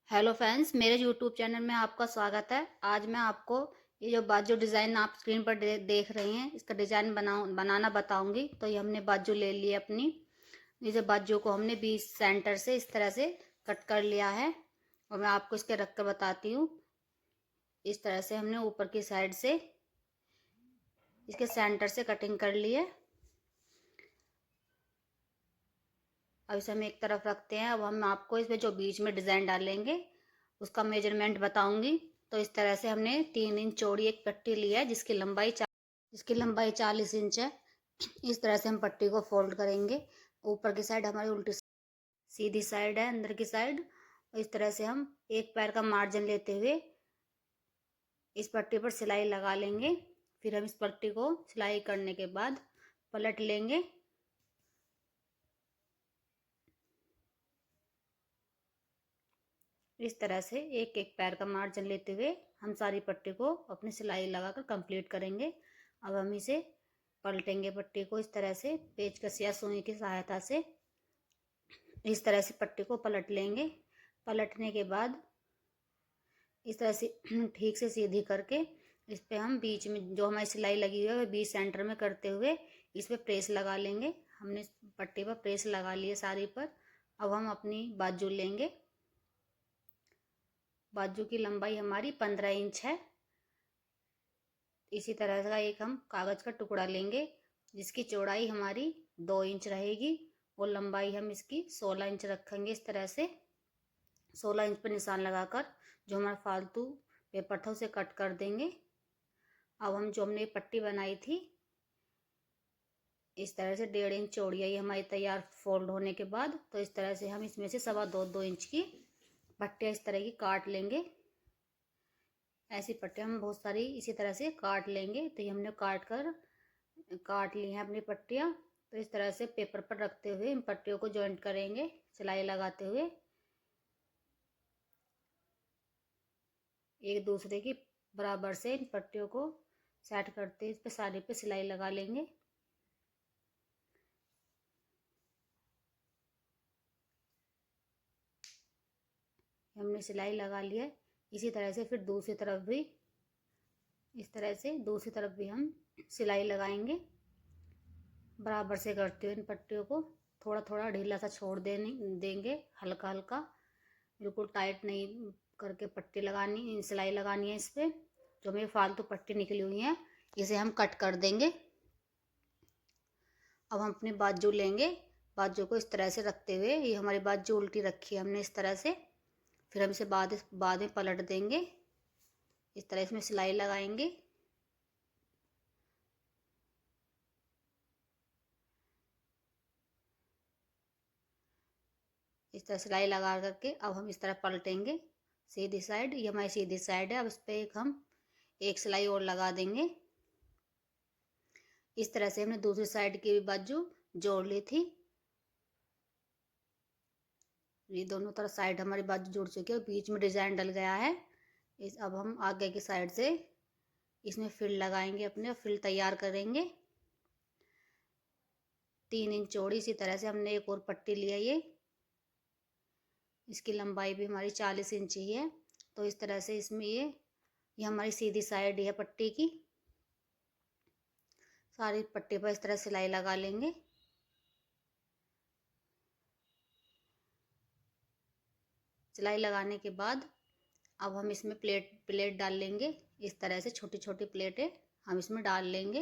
Hello friends, मेरे YouTube channel में आपका स्वागत है। आज मैं आपको ये जो बाजू डिज़ाइन आप स्क्रीन पर देख रही हैं, इसका डिज़ाइन बनाना बताऊंगी। तो ये हमने बाजू ले ली है अपनी। ये जो बाजू को हमने 20 सेंटर से इस तरह से कट कर लिया है और मैं आपको इसके रख कर बताती हूँ। इस तरह से हमने ऊपर की साइड से इसके सेंटर से कटिंग कर ली है। अब इसे हम एक तरफ रखते हैं। अब हम आपको इसमें जो बीच में डिज़ाइन डालेंगे उसका मेजरमेंट बताऊंगी। तो इस तरह से हमने 3 इंच चौड़ी एक पट्टी ली है जिसकी लंबाई 40 इंच है। इस तरह से हम पट्टी को फोल्ड करेंगे। ऊपर की साइड हमारी उल्टी सीधी साइड है, अंदर की साइड। इस तरह से हम एक पैर का मार्जिन लेते हुए इस पट्टी पर सिलाई लगा लेंगे। फिर हम इस पट्टी को सिलाई करने के बाद पलट लेंगे। इस तरह से एक एक पैर का मार्जिन लेते हुए हम सारी पट्टी को अपनी सिलाई लगाकर कंप्लीट करेंगे। अब हम इसे पलटेंगे पट्टी को इस तरह से पेचकस या सुई की सहायता से इस तरह से पट्टी को पलट लेंगे। पलटने के बाद इस तरह से ठीक से सीधी करके इस पे हम बीच में जो हमारी सिलाई लगी हुई है वह बीच सेंटर में करते हुए इस पे प्रेस लगा लेंगे। हमने पट्टी पर प्रेस लगा लिए सारी पर। अब हम अपनी बाजू लेंगे। बाजू की लंबाई हमारी 15 इंच है। इसी तरह का एक हम कागज का टुकड़ा लेंगे जिसकी चौड़ाई हमारी 2 इंच रहेगी और लंबाई हम इसकी 16 इंच रखेंगे। इस तरह से 16 इंच पर निशान लगाकर जो हमारा फालतू पेपर था उसे कट कर देंगे। अब हम जो हमने पट्टी बनाई थी इस तरह से 1.5 इंच चौड़ी है ये हमारी तैयार फोल्ड होने के बाद। तो इस तरह से हम इसमें से 2.25 2 इंच की पट्टियाँ इस तरह की काट लेंगे। ऐसी पट्टियाँ हम बहुत सारी इसी तरह से काट लेंगे। तो ये हमने काट ली हैं अपनी पट्टियाँ। तो इस तरह से पेपर पर रखते हुए इन पट्टियों को जॉइंट करेंगे सिलाई लगाते हुए। एक दूसरे की बराबर से इन पट्टियों को सेट करते इस पे सारे पे सिलाई लगा लेंगे। हमने सिलाई लगा ली है। इसी तरह से फिर दूसरी तरफ भी इस तरह से दूसरी तरफ भी हम सिलाई लगाएंगे बराबर से करते हुए। इन पट्टियों को थोड़ा थोड़ा ढीला सा छोड़ देंगे, हल्का हल्का, बिल्कुल टाइट नहीं करके पट्टी लगानी सिलाई लगानी है। इस पे जो मेरी फालतू पट्टी निकली हुई है इसे हम कट कर देंगे। अब हम अपनी बाजू लेंगे। बाजू को इस तरह से रखते हुए ये हमारी बाजू उल्टी रखी है हमने इस तरह से। फिर हम इसे बाद में पलट देंगे। इस तरह इसमें सिलाई लगाएंगे। इस तरह सिलाई लगा करके अब हम इस तरह पलटेंगे सीधी साइड। ये हमारी सीधी साइड है। अब इस पर हम एक सिलाई और लगा देंगे। इस तरह से हमने दूसरी साइड की भी बाजू जोड़ ली थी। ये दोनों तरफ साइड हमारी बाजू जुड़ चुकी है, बीच में डिजाइन डल गया है। अब हम आगे की साइड से इसमें फिल लगाएंगे अपने और फिल तैयार करेंगे। 3 इंच चौड़ी इसी तरह से हमने एक और पट्टी लिया ये इसकी लंबाई भी हमारी 40 इंच ही है। तो इस तरह से इसमें ये हमारी सीधी साइड है पट्टी की। सारी पट्टी पर इस तरह सिलाई लगा लेंगे। सिलाई लगाने के बाद अब हम इसमें प्लेट डाल लेंगे। इस तरह से छोटी छोटी प्लेटें हम इसमें डाल लेंगे।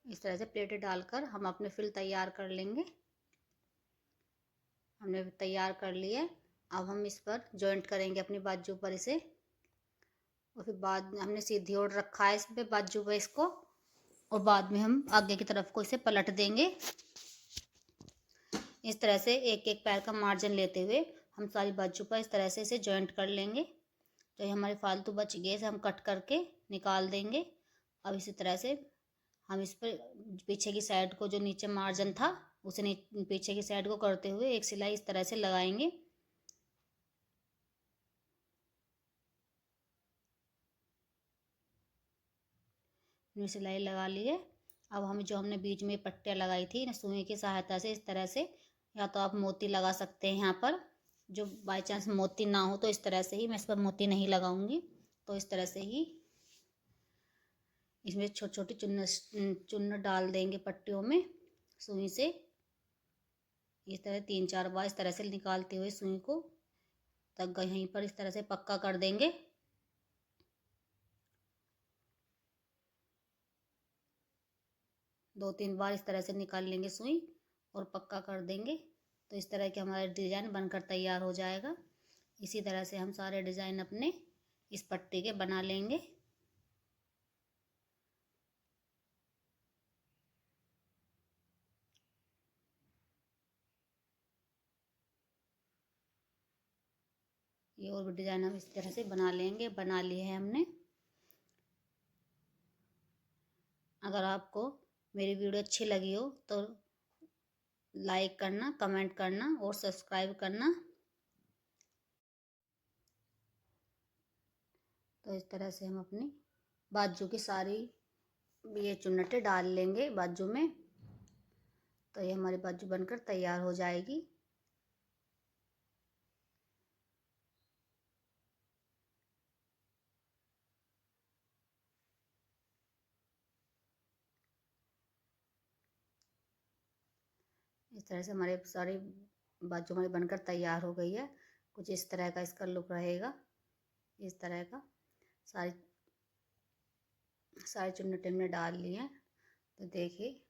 इस तरह से प्लेटें डालकर हम अपने फिल तैयार कर लेंगे। हमने तैयार कर लिए। अब हम इस पर जॉइंट करेंगे अपनी बाजू पर इसे। और फिर बाद में हमने सीधी ओर रखा है इस पे बाजू पे इसको, और बाद में हम आगे की तरफ को इसे पलट देंगे। इस तरह से एक एक पैर का मार्जिन लेते हुए हम सारी बाजू पर इस तरह से इसे जॉइंट कर लेंगे। तो ये हमारे फालतू बच गए इसे हम कट करके निकाल देंगे। अब इसी तरह से हम इस पर पीछे की साइड को जो नीचे मार्जिन था उसे पीछे की साइड को करते हुए एक सिलाई इस तरह से लगाएंगे। सिलाई लगा ली है। अब हम जो हमने बीच में पट्टियाँ लगाई थी ना सुई की सहायता से इस तरह से, या तो आप मोती लगा सकते हैं यहाँ पर, जो बाई चांस मोती ना हो तो इस तरह से ही, मैं इस पर मोती नहीं लगाऊंगी, तो इस तरह से ही इसमें छोटी छोटी चुन्न डाल देंगे पट्टियों में सुई से। इस तरह 3-4 बार इस तरह से निकालते हुए सुई को तक यहीं पर इस तरह से पक्का कर देंगे। दो तीन बार इस तरह से निकाल लेंगे सुई और पक्का कर देंगे, तो इस तरह के हमारा डिज़ाइन बनकर तैयार हो जाएगा। इसी तरह से हम सारे डिज़ाइन अपने इस पट्टी के बना लेंगे। ये और भी डिज़ाइन हम इस तरह से बना लेंगे, बना लिए हैं हमने। अगर आपको मेरी वीडियो अच्छी लगी हो तो लाइक करना, कमेंट करना और सब्सक्राइब करना। तो इस तरह से हम अपनी बाजू की सारी ये चुन्नटें डाल लेंगे बाजू में, तो ये हमारी बाजू बनकर तैयार हो जाएगी। इस तरह से हमारे सारी बाजू हमारी बनकर तैयार हो गई है। कुछ इस तरह का इसका लुक रहेगा, इस तरह का सारी सारी चुन्नटें हमने डाल ली हैं। तो देखिए